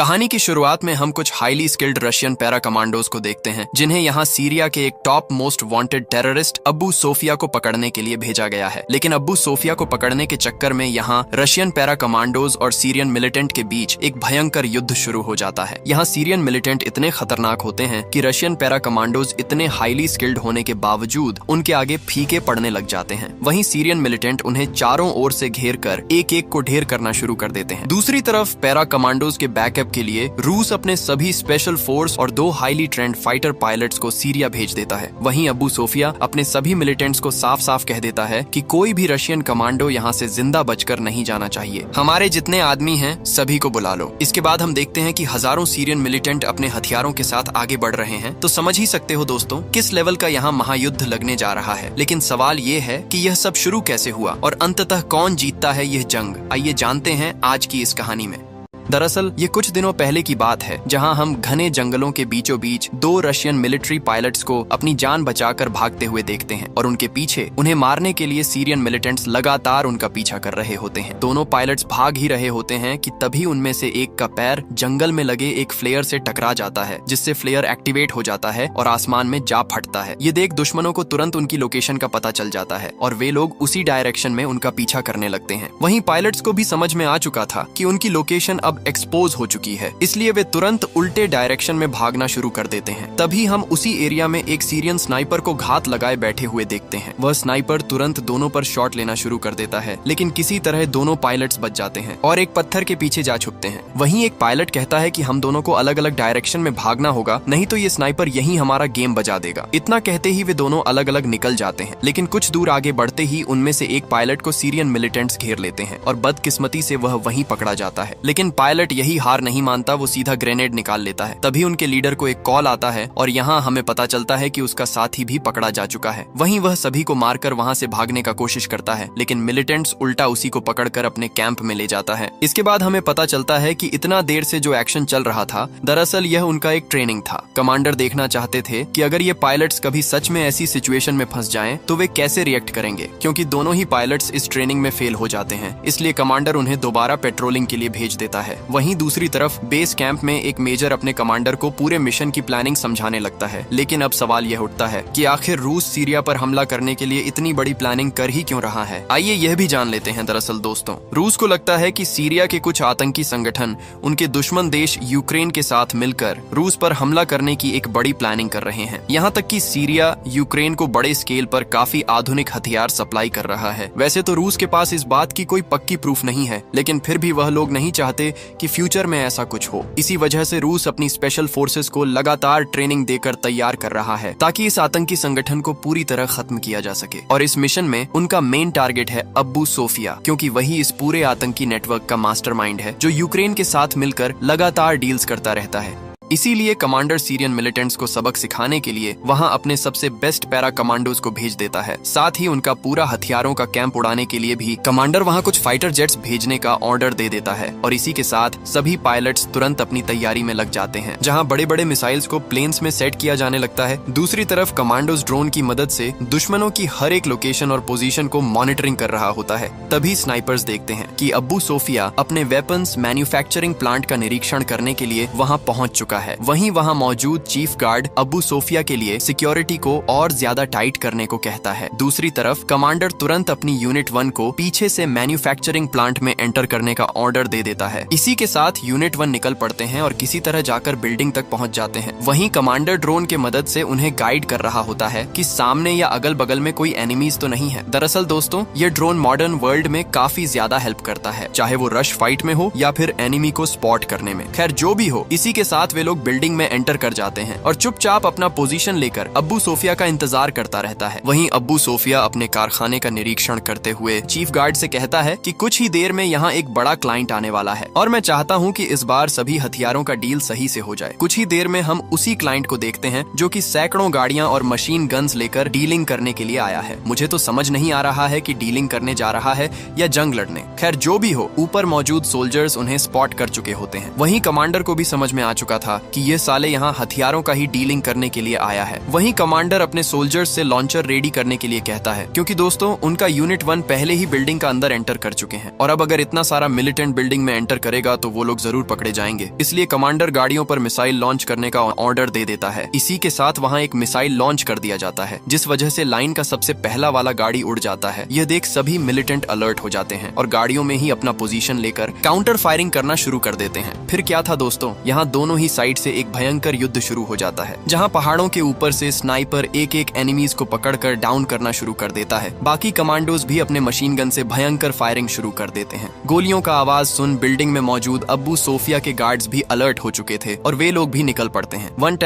कहानी की शुरुआत में हम कुछ highly skilled Russian para commandos को देखते हैं जिन्हें यहाँ सीरिया के एक टॉप मोस्ट वांटेड टेररिस्ट अब्बू सोफिया को पकड़ने के लिए भेजा गया है। लेकिन अब्बू सोफिया को पकड़ने के चक्कर में यहाँ रशियन पैरा कमांडोज और सीरियन मिलिटेंट के बीच एक भयंकर युद्ध शुरू हो जाता है। यहाँ सीरियन मिलिटेंट इतने खतरनाक होते हैं कि रशियन पैरा कमांडोज इतने हाईली स्किल्ड होने के बावजूद उनके आगे फीके पड़ने लग जाते हैं। वहीं सीरियन मिलिटेंट उन्हें चारों ओर से घेर कर एक एक को ढेर करना शुरू कर देते हैं। दूसरी तरफ पैरा कमांडोज के बैकअप के लिए रूस अपने सभी स्पेशल फोर्स और 2 हाईली ट्रेंड फाइटर पायलट्स को सीरिया भेज देता है। वहीं अब्बू सोफिया अपने सभी मिलिटेंट्स को साफ साफ कह देता है कि कोई भी रशियन कमांडो यहाँ से जिंदा बचकर नहीं जाना चाहिए। हमारे जितने आदमी हैं सभी को बुला लो। इसके बाद हम देखते हैं कि हजारों सीरियन मिलिटेंट अपने हथियारों के साथ आगे बढ़ रहे हैं। तो समझ ही सकते हो दोस्तों किस लेवल का यहाँ महायुद्ध लगने जा रहा है। लेकिन सवाल ये है कि यह सब शुरू कैसे हुआ और अंततः कौन जीतता है यह जंग। आइए जानते हैं आज की इस कहानी में। दरअसल ये कुछ दिनों पहले की बात है जहां हम घने जंगलों के बीचों बीच 2 रशियन मिलिट्री पायलट्स को अपनी जान बचाकर भागते हुए देखते हैं और उनके पीछे उन्हें मारने के लिए सीरियन मिलिटेंट्स लगातार उनका पीछा कर रहे होते हैं। दोनों पायलट्स भाग ही रहे होते हैं कि तभी उनमें से एक का पैर जंगल में लगे एक फ्लेयर से टकरा जाता है, जिससे फ्लेयर एक्टिवेट हो जाता है और आसमान में जा फटता है। ये देख दुश्मनों को तुरंत उनकी लोकेशन का पता चल जाता है और वे लोग उसी डायरेक्शन में उनका पीछा करने लगते हैं। वहीं पायलट्स को भी समझ में आ चुका था कि उनकी लोकेशन अब एक्सपोज हो चुकी है, इसलिए वे तुरंत उल्टे डायरेक्शन में भागना शुरू कर देते हैं। तभी हम उसी एरिया में एक सीरियन स्नाइपर को घात लगाए बैठे हुए देखते हैं। वह स्नाइपर तुरंत दोनों पर शॉट लेना शुरू कर देता है, लेकिन किसी तरह दोनों पायलट्स बच जाते हैं और एक पत्थर के पीछे जा छुपते हैं। वहीं एक पायलट कहता है कि हम दोनों को अलग अलग डायरेक्शन में भागना होगा, नहीं तो ये स्नाइपर यही हमारा गेम बजा देगा। इतना कहते ही वे दोनों अलग अलग निकल जाते हैं। लेकिन कुछ दूर आगे बढ़ते ही उनमें से एक पायलट को सीरियन मिलिटेंट्स घेर लेते हैं और बदकिस्मती से वह वहीं पकड़ा जाता है। लेकिन पायलट यही हार नहीं मानता, वो सीधा ग्रेनेड निकाल लेता है। तभी उनके लीडर को एक कॉल आता है और यहाँ हमें पता चलता है कि उसका साथी भी पकड़ा जा चुका है। वहीं वह सभी को मारकर वहाँ से भागने का कोशिश करता है, लेकिन मिलिटेंट्स उल्टा उसी को पकड़कर अपने कैंप में ले जाता है। इसके बाद हमें पता चलता है कि इतना देर से जो एक्शन चल रहा था दरअसल यह उनका एक ट्रेनिंग था। कमांडर देखना चाहते थे कि अगर ये पायलट्स कभी सच में ऐसी सिचुएशन में फंस जाएं तो वे कैसे रिएक्ट करेंगे, क्योंकि दोनों ही पायलट्स इस ट्रेनिंग में फेल हो जाते हैं। इसलिए कमांडर उन्हें दोबारा पेट्रोलिंग के लिए भेज देता है। वहीं दूसरी तरफ बेस कैंप में एक मेजर अपने कमांडर को पूरे मिशन की प्लानिंग समझाने लगता है। लेकिन अब सवाल यह उठता है कि आखिर रूस सीरिया पर हमला करने के लिए इतनी बड़ी प्लानिंग कर ही क्यों रहा है। आइए यह भी जान लेते हैं। दरअसल दोस्तों रूस को लगता है कि सीरिया के कुछ आतंकी संगठन उनके दुश्मन देश यूक्रेन के साथ मिलकर रूस पर हमला करने की एक बड़ी प्लानिंग कर रहे हैं। यहाँ तक कि सीरिया यूक्रेन को बड़े स्केल पर काफी आधुनिक हथियार सप्लाई कर रहा है। वैसे तो रूस के पास इस बात की कोई पक्की प्रूफ नहीं है, लेकिन फिर भी वह लोग नहीं चाहते कि फ्यूचर में ऐसा कुछ हो। इसी वजह से रूस अपनी स्पेशल फोर्सेस को लगातार ट्रेनिंग देकर तैयार कर रहा है ताकि इस आतंकी संगठन को पूरी तरह खत्म किया जा सके। और इस मिशन में उनका मेन टारगेट है अब्बू सोफिया, क्योंकि वही इस पूरे आतंकी नेटवर्क का मास्टरमाइंड है जो यूक्रेन के साथ मिलकर लगातार डील्स करता रहता है। इसीलिए कमांडर सीरियन मिलिटेंट्स को सबक सिखाने के लिए वहां अपने सबसे बेस्ट पैरा कमांडोज को भेज देता है। साथ ही उनका पूरा हथियारों का कैंप उड़ाने के लिए भी कमांडर वहां कुछ फाइटर जेट्स भेजने का ऑर्डर दे देता है। और इसी के साथ सभी पायलट्स तुरंत अपनी तैयारी में लग जाते हैं, जहां बड़े बड़े मिसाइल्स को प्लेन्स में सेट किया जाने लगता है। दूसरी तरफ कमांडोज ड्रोन की मदद से दुश्मनों की हर एक लोकेशन और पोजीशन को मॉनिटरिंग कर रहा होता है। तभी स्नाइपर्स देखते हैं कि अब्बू सोफिया अपने वेपन्स मैन्युफैक्चरिंग प्लांट का निरीक्षण करने के लिए वहां पहुंच चुका है। वहीं वहां मौजूद चीफ गार्ड अब्बू सोफिया के लिए सिक्योरिटी को और ज्यादा टाइट करने को कहता है। दूसरी तरफ कमांडर तुरंत अपनी यूनिट 1 को पीछे से मैन्युफैक्चरिंग प्लांट में एंटर करने का ऑर्डर दे देता है। इसी के साथ यूनिट 1 निकल पड़ते हैं और किसी तरह जाकर बिल्डिंग तक पहुंच जाते हैं। वहीं कमांडर ड्रोन के मदद से उन्हें गाइड कर रहा होता है कि सामने या अगल बगल में कोई एनिमीज तो नहीं है। दरअसल दोस्तों ये ड्रोन मॉडर्न वर्ल्ड में काफी ज्यादा हेल्प करता है, चाहे वो रश फाइट में हो या फिर एनिमी को स्पॉट करने में। खैर जो भी हो, इसी के साथ वे लोग बिल्डिंग में एंटर कर जाते हैं और चुपचाप अपना पोजीशन लेकर अब्बू सोफिया का इंतजार करता रहता है। वहीं अब्बू सोफिया अपने कारखाने का निरीक्षण करते हुए चीफ गार्ड से कहता है कि कुछ ही देर में यहाँ एक बड़ा क्लाइंट आने वाला है और मैं चाहता हूँ कि इस बार सभी हथियारों का डील सही से हो जाए। कुछ ही देर में हम उसी क्लाइंट को देखते हैं जो कि सैकड़ों गाड़ियां और मशीन गन्स लेकर डीलिंग करने के लिए आया है। मुझे तो समझ नहीं आ रहा है कि डीलिंग करने जा रहा है या जंग लड़ने। खैर जो भी हो, ऊपर मौजूद सोल्जर्स उन्हें स्पॉट कर चुके होते हैं। वहीं कमांडर को भी समझ में आ चुका था कि ये साले यहाँ हथियारों का ही डीलिंग करने के लिए आया है। वहीं कमांडर अपने सोल्जर्स से लॉन्चर रेडी करने के लिए कहता है, क्योंकि दोस्तों उनका यूनिट 1 पहले ही बिल्डिंग का अंदर एंटर कर चुके हैं और अब अगर इतना सारा मिलिटेंट बिल्डिंग में एंटर करेगा तो वो लोग जरूर पकड़े जाएंगे। इसलिए कमांडर गाड़ियों पर मिसाइल लॉन्च करने का ऑर्डर दे देता है। इसी के साथ वहाँ एक मिसाइल लॉन्च कर दिया जाता है, जिस वजह से लाइन का सबसे पहला वाला गाड़ी उड़ जाता है। यह देख सभी मिलिटेंट अलर्ट हो जाते हैं और गाड़ियों में ही अपना पोजीशन लेकर काउंटर फायरिंग करना शुरू कर देते हैं। फिर क्या था दोस्तों, यहाँ दोनों ही साइड से एक भयंकर युद्ध शुरू हो जाता है, जहाँ पहाड़ों के ऊपर से स्नाइपर एक एक एनिमीज को पकड़कर डाउन करना शुरू कर देता है। बाकी कमांडोज भी अपने मशीन गन से भयंकर फायरिंग शुरू कर देते हैं। गोलियों का आवाज सुन बिल्डिंग में मौजूद अब्बू सोफिया के गार्ड्स भी अलर्ट हो चुके थे और वे लोग भी निकल पड़ते हैं वन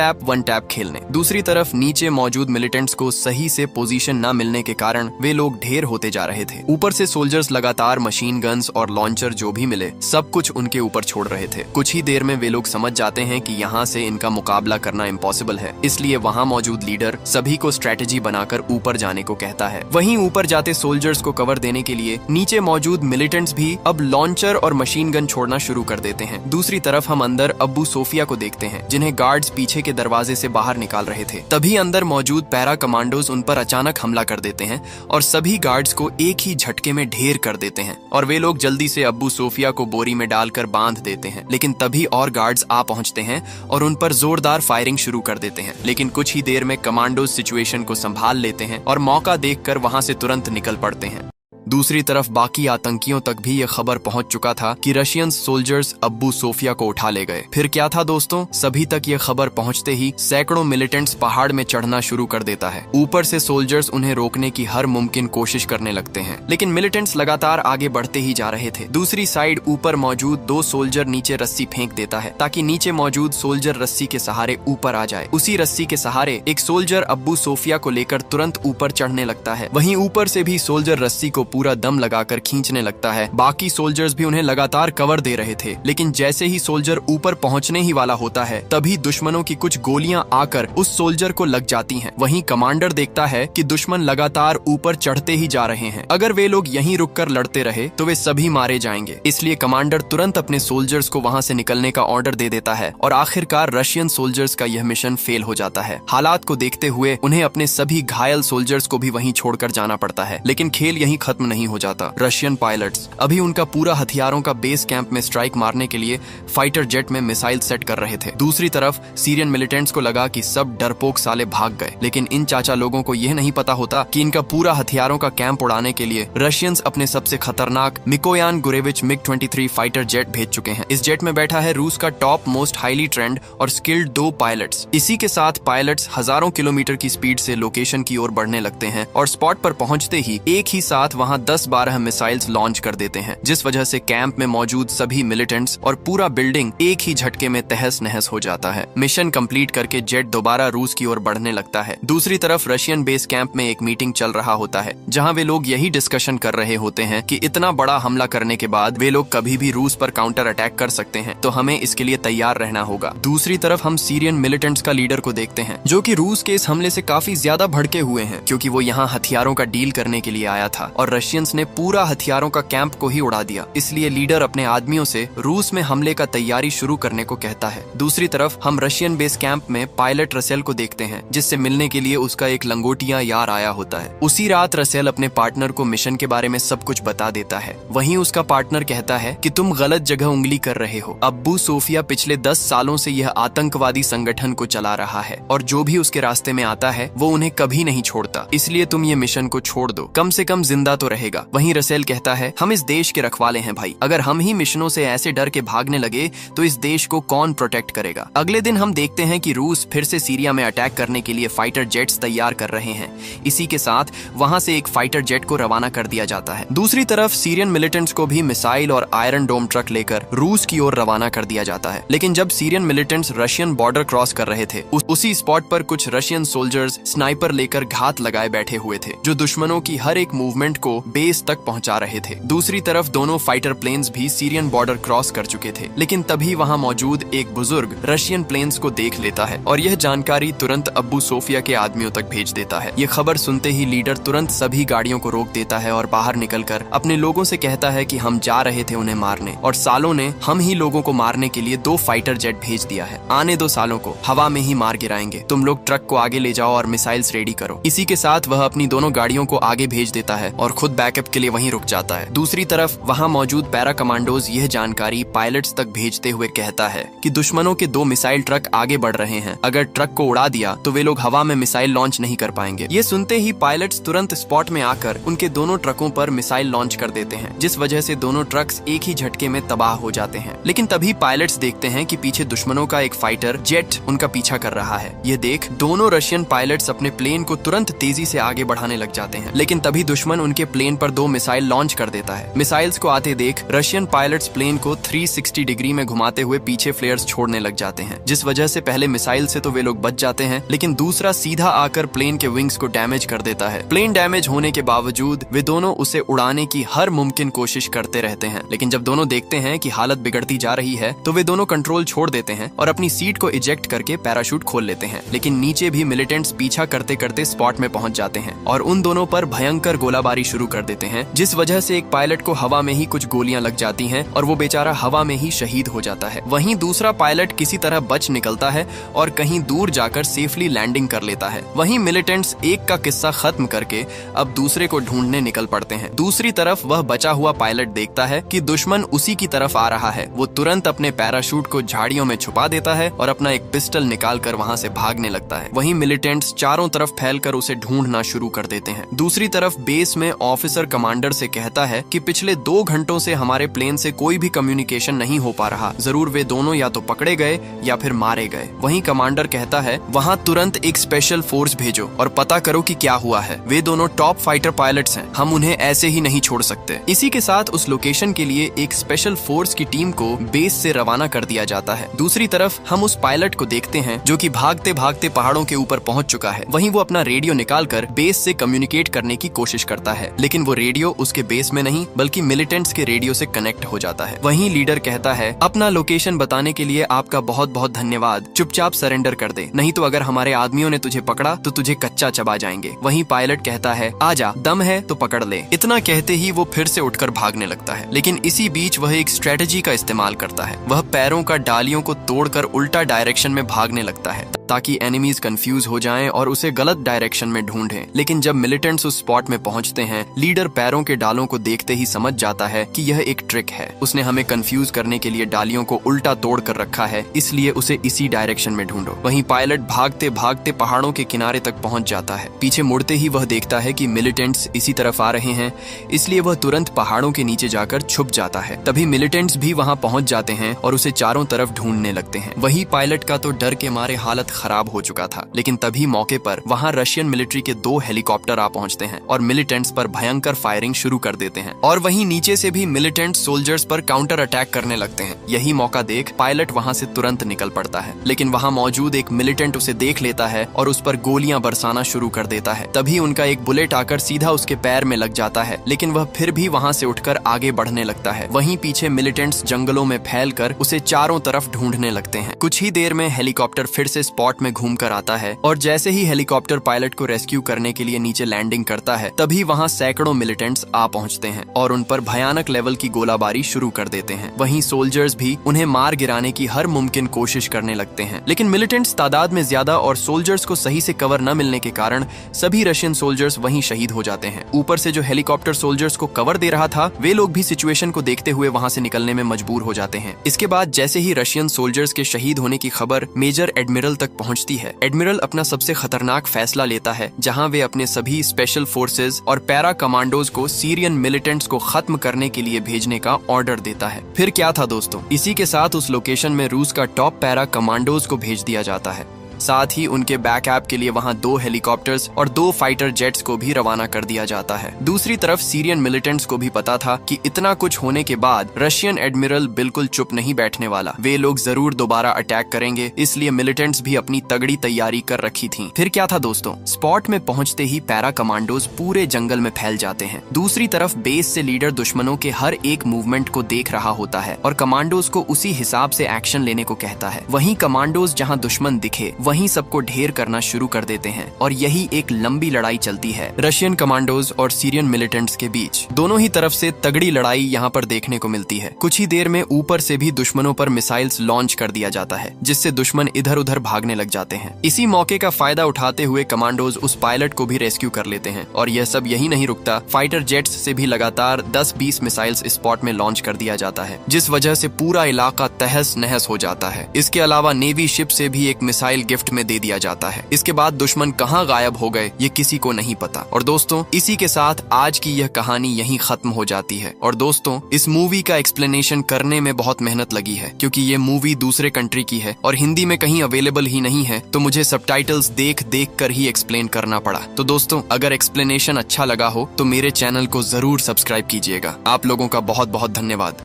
टैप खेलने। दूसरी तरफ नीचे मौजूद मिलिटेंट्स को सही से पोजीशन न मिलने के कारण वे लोग ढेर होते जा रहे थे। ऊपर से सोल्जर्स लगातार मशीन गन्स और लॉन्चर जो भी मिले सब कुछ उनके ऊपर छोड़ रहे थे। कुछ ही देर में वे लोग समझ जाते हैं कि यहाँ से इनका मुकाबला करना इम्पॉसिबल है, इसलिए वहाँ मौजूद लीडर सभी को स्ट्रेटेजी बनाकर ऊपर जाने को कहता है। वहीं ऊपर जाते सोल्जर्स को कवर देने के लिए नीचे मौजूद मिलिटेंट्स भी अब लॉन्चर और मशीन गन छोड़ना शुरू कर देते हैं। दूसरी तरफ हम अंदर अब्बू सोफिया को देखते हैं, जिन्हें गार्ड्स पीछे के दरवाजे से बाहर निकाल रहे थे। तभी अंदर मौजूद पैरा कमांडोज उन पर अचानक हमला कर देते हैं और सभी गार्ड्स को एक ही झटके में ढेर कर देते हैं और वे लोग जल्दी से अब्बू सोफिया को बोरी में डालकर बांध देते हैं। लेकिन तभी और गार्ड्स आ पहुंचते हैं और उन पर जोरदार फायरिंग शुरू कर देते हैं। लेकिन कुछ ही देर में कमांडोज सिचुएशन को संभाल लेते हैं और मौका देखकर वहां से तुरंत निकल पड़ते हैं। दूसरी तरफ बाकी आतंकियों तक भी यह खबर पहुंच चुका था कि रशियन सोल्जर्स अब्बू सोफिया को उठा ले गए। फिर क्या था दोस्तों, सभी तक यह खबर पहुंचते ही सैकड़ों मिलिटेंट्स पहाड़ में चढ़ना शुरू कर देता है। ऊपर से सोल्जर्स उन्हें रोकने की हर मुमकिन कोशिश करने लगते हैं, लेकिन मिलिटेंट्स लगातार आगे बढ़ते ही जा रहे थे। दूसरी साइड ऊपर मौजूद 2 सोल्जर नीचे रस्सी फेंक देता है ताकि नीचे मौजूद सोल्जर रस्सी के सहारे ऊपर आ जाए। उसी रस्सी के सहारे एक सोल्जर अब्बू सोफिया को लेकर तुरंत ऊपर चढ़ने लगता है। वहीं ऊपर से भी सोल्जर रस्सी को पूरा दम लगाकर खींचने लगता है। बाकी सोल्जर्स भी उन्हें लगातार कवर दे रहे थे, लेकिन जैसे ही सोल्जर ऊपर पहुंचने ही वाला होता है तभी दुश्मनों की कुछ गोलियां आकर उस सोल्जर को लग जाती हैं। वहीं कमांडर देखता है कि दुश्मन लगातार ऊपर चढ़ते ही जा रहे हैं। अगर वे लोग यहीं रुककर लड़ते रहे तो वे सभी मारे जाएंगे। इसलिए कमांडर तुरंत अपने सोल्जर्स को वहां से निकलने का ऑर्डर दे देता है और आखिरकार रशियन सोल्जर्स का यह मिशन फेल हो जाता है। हालात को देखते हुए उन्हें अपने सभी घायल सोल्जर्स को भी वहीं छोड़कर जाना पड़ता है, लेकिन खेल यहीं खत्म नहीं हो जाता। रशियन पायलट्स अभी उनका पूरा हथियारों का बेस कैंप में स्ट्राइक मारने के लिए फाइटर जेट में मिसाइल सेट कर रहे थे। दूसरी तरफ सीरियन मिलिटेंट्स को लगा कि सब डरपोक साले भाग गए, लेकिन इन चाचा लोगों को यह नहीं पता होता कि इनका पूरा हथियारों का कैंप उड़ाने के लिए रशियंस अपने सबसे खतरनाक मिकोयान गुरेविच MiG-23 फाइटर जेट भेज चुके हैं। इस जेट में बैठा है रूस का टॉप मोस्ट हाईली ट्रेंड और स्किल्ड 2 पायलट्स। इसी के साथ पायलट्स हजारों किलोमीटर की स्पीड से लोकेशन की ओर बढ़ने लगते हैं और स्पॉट पर पहुंचते ही एक ही साथ वहां 10-12 मिसाइल्स लॉन्च कर देते हैं, जिस वजह से कैंप में मौजूद सभी मिलिटेंट्स और पूरा बिल्डिंग एक ही झटके में तहस नहस हो जाता है। मिशन कंप्लीट करके जेट दोबारा रूस की ओर बढ़ने लगता है। दूसरी तरफ रशियन बेस कैंप में एक मीटिंग चल रहा होता है, जहां वे लोग यही डिस्कशन कर रहे होते हैं कि इतना बड़ा हमला करने के बाद वे लोग कभी भी रूस पर काउंटर अटैक कर सकते हैं, तो हमें इसके लिए तैयार रहना होगा। दूसरी तरफ हम सीरियन मिलिटेंट्स का लीडर को देखते हैं, जो कि रूस के इस हमले से काफी ज्यादा भड़के हुए हैं, क्योंकि वो यहाँ हथियारों का डील करने के लिए आया था और रशियंस ने पूरा हथियारों का कैंप को ही उड़ा दिया। इसलिए लीडर अपने आदमियों से रूस में हमले का तैयारी शुरू करने को कहता है। दूसरी तरफ हम रशियन बेस कैंप में पायलट रसेल को देखते हैं, जिससे मिलने के लिए उसका एक लंगोटिया यार आया होता है। उसी रात रसेल अपने पार्टनर को मिशन के बारे में सब कुछ बता देता है। वहीं उसका पार्टनर कहता है कि तुम गलत जगह उंगली कर रहे हो। अब्बू सोफिया पिछले 10 सालों से यह आतंकवादी संगठन को चला रहा है और जो भी उसके रास्ते में आता है वो उन्हें कभी नहीं छोड़ता। इसलिए तुम ये मिशन को छोड़ दो, कम से कम जिंदा तो रहेगा। वहीं रसेल कहता है, हम इस देश के रखवाले हैं भाई, अगर हम ही मिशनों से ऐसे डर के भागने लगे तो इस देश को कौन प्रोटेक्ट करेगा। अगले दिन हम देखते हैं कि रूस फिर से सीरिया में अटैक करने के लिए फाइटर जेट्स तैयार कर रहे हैं। इसी के साथ वहां से एक फाइटर जेट को रवाना कर दिया जाता है। दूसरी तरफ सीरियन मिलिटेंट्स को भी मिसाइल और आयरन डोम ट्रक लेकर रूस की ओर रवाना कर दिया जाता है। लेकिन जब Syrian militants Russian border cross कर रहे थे, उसी स्पॉट पर कुछ रशियन सोल्जर्स स्नाइपर लेकर घात लगाए बैठे हुए थे, जो दुश्मनों की हर एक मूवमेंट को को बेस तक पहुंचा रहे थे। दूसरी तरफ दोनों फाइटर प्लेन्स भी सीरियन बॉर्डर क्रॉस कर चुके थे, लेकिन तभी वहां मौजूद एक बुजुर्ग रशियन प्लेन्स को देख लेता है और यह जानकारी तुरंत अब्बू सोफिया के आदमियों तक भेज देता है। ये खबर सुनते ही लीडर तुरंत सभी गाड़ियों को रोक देता है और बाहर निकलकर अपने लोगों से कहता है कि हम जा रहे थे उन्हें मारने, और सालों ने हम ही लोगों को मारने के लिए 2 फाइटर जेट भेज दिया है। आने दो सालों को, हवा में ही मार गिराएंगे। तुम लोग ट्रक को आगे ले जाओ और मिसाइल्स रेडी करो। इसी के साथ वह अपनी दोनों गाड़ियों को आगे भेज देता है और खुद बैकअप के लिए वहीं रुक जाता है। दूसरी तरफ वहां मौजूद पैरा कमांडोज यह जानकारी पायलट्स तक भेजते हुए कहता है कि दुश्मनों के 2 मिसाइल ट्रक आगे बढ़ रहे हैं। अगर ट्रक को उड़ा दिया तो वे लोग हवा में मिसाइल लॉन्च नहीं कर पाएंगे। ये सुनते ही पायलट्स तुरंत स्पॉट में आकर उनके दोनों ट्रकों पर मिसाइल लॉन्च कर देते हैं, जिस वजह से दोनों ट्रक्स एक ही झटके में तबाह हो जाते हैं। लेकिन तभी पायलट्स देखते हैं कि पीछे दुश्मनों का एक फाइटर जेट उनका पीछा कर रहा है। ये देख दोनों रशियन पायलट्स अपने प्लेन को तुरंत तेजी से आगे बढ़ाने लग जाते हैं, लेकिन तभी दुश्मन उनके प्लेन पर 2 मिसाइल लॉन्च कर देता है। मिसाइल्स को आते देख रशियन पायलट्स प्लेन को 360 डिग्री में घुमाते हुए पीछे फ्लेयर्स छोड़ने लग जाते हैं, जिस वजह से पहले मिसाइल से तो वे लोग बच जाते हैं, लेकिन दूसरा सीधा आकर प्लेन के विंग्स को डैमेज कर देता है। प्लेन डैमेज होने के बावजूद वे दोनों उसे उड़ाने की हर मुमकिन कोशिश करते रहते हैं, लेकिन जब दोनों देखते हैं कि हालत बिगड़ती जा रही है तो वे दोनों कंट्रोल छोड़ देते हैं और अपनी सीट को इजेक्ट करके पैराशूट खोल लेते हैं। लेकिन नीचे भी मिलिटेंट्स पीछा करते करते स्पॉट में पहुंच जाते हैं और उन दोनों पर भयंकर गोलाबारी शुरू कर देते हैं, जिस वजह से एक पायलट को हवा में ही कुछ गोलियां लग जाती हैं और वो बेचारा हवा में ही शहीद हो जाता है। वहीं दूसरा पायलट किसी तरह बच निकलता है और कहीं दूर जाकर सेफली लैंडिंग कर लेता है। वहीं मिलिटेंट्स एक का किस्सा खत्म करके अब दूसरे को ढूंढने निकल पड़ते हैं। दूसरी तरफ वह बचा हुआ पायलट देखता है कि दुश्मन उसी की तरफ आ रहा है। वो तुरंत अपने पैराशूट को झाड़ियों में छुपा देता है और अपना एक पिस्टल निकालकर वहां से भागने लगता है। वहीं मिलिटेंट्स चारों तरफ फैलकर उसे ढूंढना शुरू कर देते हैं। दूसरी तरफ बेस में ऑफिसर कमांडर से कहता है कि पिछले 2 घंटों से हमारे प्लेन से कोई भी कम्युनिकेशन नहीं हो पा रहा। जरूर वे दोनों या तो पकड़े गए या फिर मारे गए। वहीं कमांडर कहता है वहां तुरंत एक स्पेशल फोर्स भेजो और पता करो कि क्या हुआ है। वे दोनों टॉप फाइटर पायलट्स हैं, हम उन्हें ऐसे ही नहीं छोड़ सकते। इसी के साथ उस लोकेशन के लिए एक स्पेशल फोर्स की टीम को बेस से रवाना कर दिया जाता है। दूसरी तरफ हम उस पायलट को देखते हैं जो कि भागते भागते पहाड़ों के ऊपर पहुंच चुका है। वहीं वो अपना रेडियो निकालकर बेस से कम्युनिकेट करने की कोशिश करता है, लेकिन वो रेडियो उसके बेस में नहीं बल्कि मिलिटेंट्स के रेडियो से कनेक्ट हो जाता है। वहीं लीडर कहता है अपना लोकेशन बताने के लिए आपका बहुत बहुत धन्यवाद, चुपचाप सरेंडर कर दे, नहीं तो अगर हमारे आदमियों ने तुझे पकड़ा तो तुझे कच्चा चबा जाएंगे। वहीं पायलट कहता है आजा, दम है तो पकड़ ले। इतना कहते ही वो फिर से उठकर भागने लगता है, लेकिन इसी बीच वह एक स्ट्रेटजी का इस्तेमाल करता है। वह पैरों का डालियों को तोड़कर उल्टा डायरेक्शन में भागने लगता है ताकि एनिमीज कंफ्यूज हो जाएं और उसे गलत डायरेक्शन में ढूंढें। लेकिन जब मिलिटेंट्स उस स्पॉट में पहुंचते हैं, लीडर पैरों के डालों को देखते ही समझ जाता है कि यह एक ट्रिक है। उसने हमें कंफ्यूज करने के लिए डालियों को उल्टा तोड़ कर रखा है, इसलिए उसे इसी डायरेक्शन में ढूंढो। वहीं पायलट भागते भागते पहाड़ों के किनारे तक पहुंच जाता है। पीछे मुड़ते ही वह देखता है कि मिलिटेंट्स इसी तरफ आ रहे हैं, इसलिए वह तुरंत पहाड़ों के नीचे जाकर छुप जाता है। तभी मिलिटेंट्स भी वहां पहुंच जाते हैं और उसे चारों तरफ ढूंढने लगते हैं। वही पायलट का तो डर के मारे हालत खराब हो चुका था, लेकिन तभी मौके पर वहां रशियन मिलिट्री के 2 हेलीकॉप्टर आ पहुंचते हैं और मिलिटेंट्स पर भयंकर फायरिंग शुरू कर देते हैं। और वहीं नीचे से भी मिलिटेंट सोल्जर्स पर काउंटर अटैक करने लगते हैं। यही मौका देख पायलट वहां से तुरंत निकल पड़ता है, लेकिन वहां मौजूद एक मिलिटेंट उसे देख लेता है और उस पर गोलियां बरसाना शुरू कर देता है। तभी उनका एक बुलेट आकर सीधा उसके पैर में लग जाता है, लेकिन वह फिर भी वहां से उठकर आगे बढ़ने लगता है। वहीं पीछे मिलिटेंट्स जंगलों में फैलकर उसे चारों तरफ ढूंढने लगते हैं। कुछ ही देर में हेलीकॉप्टर फिर से स्पॉट में घूमकर आता है और जैसे ही हेलीकॉप्टर पायलट को रेस्क्यू करने के लिए नीचे लैंडिंग करता है, तभी वहां सैकड़ों मिलिटेंट्स आ पहुंचते हैं और उन पर भयानक लेवल की गोलाबारी शुरू कर देते हैं। वहीं सोल्जर्स भी उन्हें मार गिराने की हर मुमकिन कोशिश करने लगते हैं, लेकिन मिलिटेंट्स तादाद में ज्यादा और सोल्जर्स को सही से कवर न मिलने के कारण सभी रशियन सोल्जर्स वहीं शहीद हो जाते हैं। ऊपर से जो हेलीकॉप्टर सोल्जर्स को कवर दे रहा था, वे लोग भी सिचुएशन को देखते हुए वहां से निकलने में मजबूर हो जाते हैं। इसके बाद जैसे ही रशियन सोल्जर्स के शहीद होने की खबर मेजर एडमिरल तक पहुंचती है, एडमिरल अपना सबसे खतरनाक फैसला लेता है, जहां वे अपने सभी स्पेशल फोर्सेज और पैरा कमांडोज को सीरियन मिलिटेंट्स को खत्म करने के लिए भेजने का ऑर्डर देता है। फिर क्या था दोस्तों, इसी के साथ उस लोकेशन में रूस का टॉप पैरा कमांडोज को भेज दिया जाता है। साथ ही उनके बैकअप के लिए वहां 2 हेलीकॉप्टर्स और 2 फाइटर जेट्स को भी रवाना कर दिया जाता है। दूसरी तरफ सीरियन मिलिटेंट्स को भी पता था कि इतना कुछ होने के बाद रशियन एडमिरल बिल्कुल चुप नहीं बैठने वाला, वे लोग जरूर दोबारा अटैक करेंगे, इसलिए मिलिटेंट्स भी अपनी तगड़ी तैयारी कर रखी थी। फिर क्या था दोस्तों, स्पॉट में पहुंचते ही पैरा कमांडोज पूरे जंगल में फैल जाते हैं। दूसरी तरफ बेस से लीडर दुश्मनों के हर एक मूवमेंट को देख रहा होता है और कमांडोज को उसी हिसाब से एक्शन लेने को कहता है। वहीं कमांडोज जहां दुश्मन दिखे वहीं सबको ढेर करना शुरू कर देते हैं और यही एक लंबी लड़ाई चलती है रशियन कमांडोज और सीरियन मिलिटेंट्स के बीच। दोनों ही तरफ से तगड़ी लड़ाई यहाँ पर देखने को मिलती है। कुछ ही देर में ऊपर से भी दुश्मनों पर मिसाइल्स लॉन्च कर दिया जाता है, जिससे दुश्मन इधर उधर भागने लग जाते हैं। इसी मौके का फायदा उठाते हुए कमांडोज उस पायलट को भी रेस्क्यू कर लेते हैं और यह सब यही नहीं रुकता, फाइटर जेट्स से भी लगातार 10-20 मिसाइल्स स्पॉट में लॉन्च कर दिया जाता है, जिस वजह से पूरा इलाका तहस नहस हो जाता है। इसके अलावा नेवी शिप से भी एक मिसाइल गिफ्ट में दे दिया जाता है। इसके बाद दुश्मन कहाँ गायब हो गए ये किसी को नहीं पता। और दोस्तों, इसी के साथ आज की यह कहानी यहीं खत्म हो जाती है। और दोस्तों, इस मूवी का एक्सप्लेनेशन करने में बहुत मेहनत लगी है, क्योंकि ये मूवी दूसरे कंट्री की है और हिंदी में कहीं अवेलेबल ही नहीं है, तो मुझे सबटाइटल्स देख कर ही एक्सप्लेन करना पड़ा। तो दोस्तों, अगर एक्सप्लेनेशन अच्छा लगा हो तो मेरे चैनल को जरूर सब्सक्राइब कीजिएगा। आप लोगों का बहुत बहुत धन्यवाद।